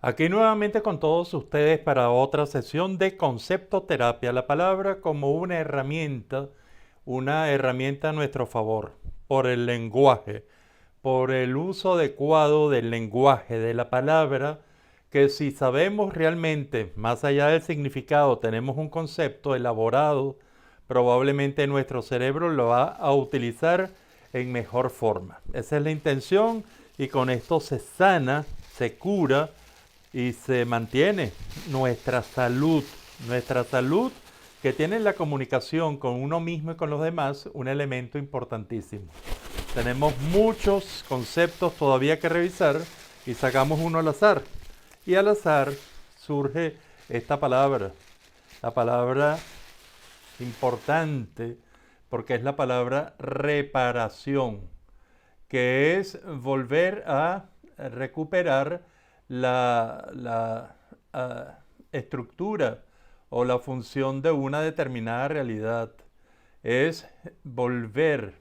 Aquí nuevamente con todos ustedes para otra sesión de conceptoterapia, la palabra como una herramienta a nuestro favor, por el lenguaje, por el uso adecuado del lenguaje, de la palabra, que si sabemos realmente, más allá del significado, tenemos un concepto elaborado, probablemente nuestro cerebro lo va a utilizar en mejor forma. Esa es la intención y con esto se sana, se cura y se mantiene nuestra salud que tiene la comunicación con uno mismo y con los demás un elemento importantísimo. Tenemos muchos conceptos todavía que revisar y sacamos uno al azar. Y al azar surge esta palabra, la palabra importante porque es la palabra reparación, que es volver a recuperar la estructura o la función de una determinada realidad. Es volver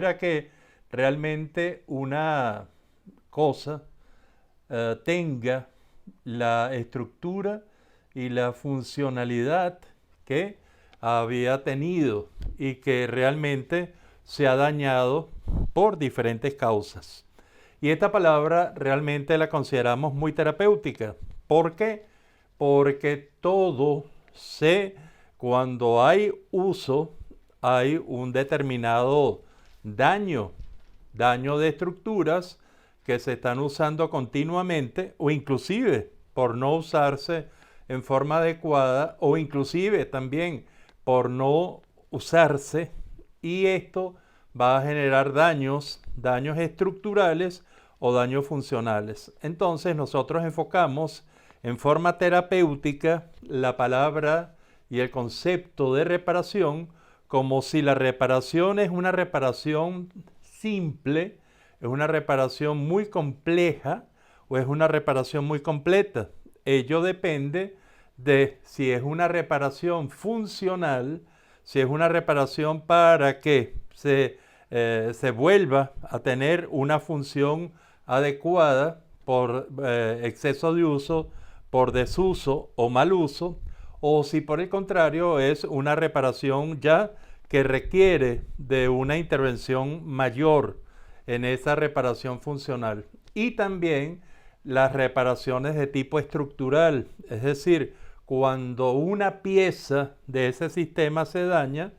a que realmente una cosa tenga la estructura y la funcionalidad que había tenido y que realmente se ha dañado por diferentes causas. Y esta palabra realmente la consideramos muy terapéutica. ¿Por qué? Porque cuando hay uso, hay un determinado daño, daño de estructuras que se están usando continuamente o inclusive por no usarse en forma adecuada o inclusive también por no usarse, y esto va a generar daños estructurales o daños funcionales. Entonces nosotros enfocamos en forma terapéutica la palabra y el concepto de reparación como si la reparación es una reparación simple, es una reparación muy compleja o es una reparación muy completa. Ello depende de si es una reparación funcional, si es una reparación para que se vuelva a tener una función adecuada por exceso de uso, por desuso o mal uso, o si por el contrario es una reparación ya que requiere de una intervención mayor en esa reparación funcional. Y también las reparaciones de tipo estructural, es decir, cuando una pieza de ese sistema se daña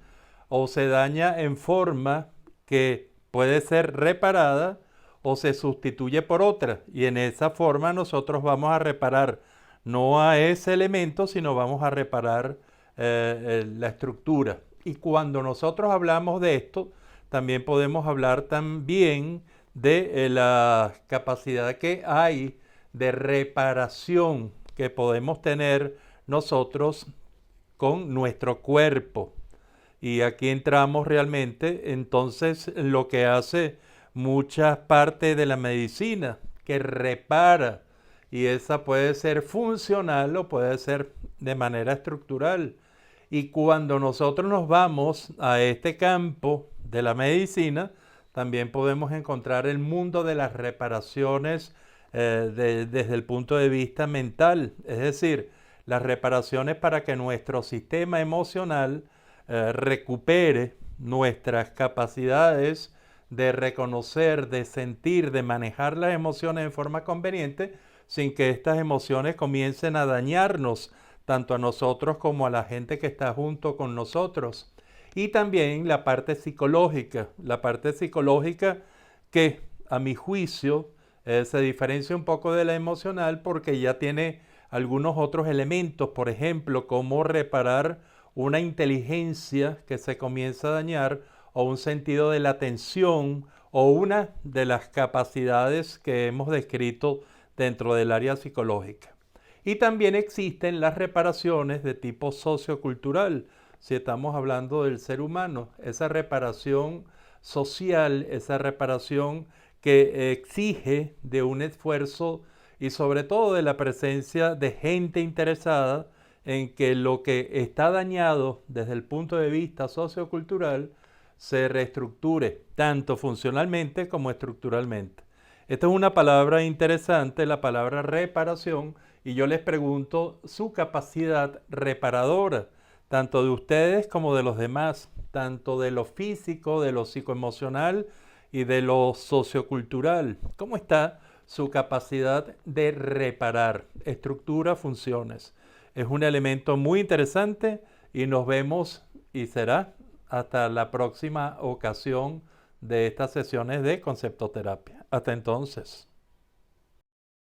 o se daña en forma que puede ser reparada o se sustituye por otra, y en esa forma nosotros vamos a reparar no a ese elemento, sino vamos a reparar la estructura. Y cuando nosotros hablamos de esto, también podemos hablar también de la capacidad que hay de reparación que podemos tener nosotros con nuestro cuerpo. Y aquí entramos realmente entonces lo que hace mucha parte de la medicina, que repara, y esa puede ser funcional o puede ser de manera estructural. Y cuando nosotros nos vamos a este campo de la medicina, también podemos encontrar el mundo de las reparaciones desde el punto de vista mental, es decir, las reparaciones para que nuestro sistema emocional recupere nuestras capacidades de reconocer, de sentir, de manejar las emociones de forma conveniente, sin que estas emociones comiencen a dañarnos, tanto a nosotros como a la gente que está junto con nosotros. Y también la parte psicológica que a mi juicio se diferencia un poco de la emocional porque ya tiene algunos otros elementos, por ejemplo, cómo reparar una inteligencia que se comienza a dañar o un sentido de la atención o una de las capacidades que hemos descrito dentro del área psicológica. Y también existen las reparaciones de tipo sociocultural, si estamos hablando del ser humano, esa reparación social, esa reparación que exige de un esfuerzo y sobre todo de la presencia de gente interesada en que lo que está dañado desde el punto de vista sociocultural se reestructure, tanto funcionalmente como estructuralmente. Esta es una palabra interesante, la palabra reparación, y yo les pregunto su capacidad reparadora, tanto de ustedes como de los demás, tanto de lo físico, de lo psicoemocional y de lo sociocultural. ¿Cómo está su capacidad de reparar estructuras, funciones? Es un elemento muy interesante y nos vemos y será hasta la próxima ocasión de estas sesiones de conceptoterapia. Hasta entonces.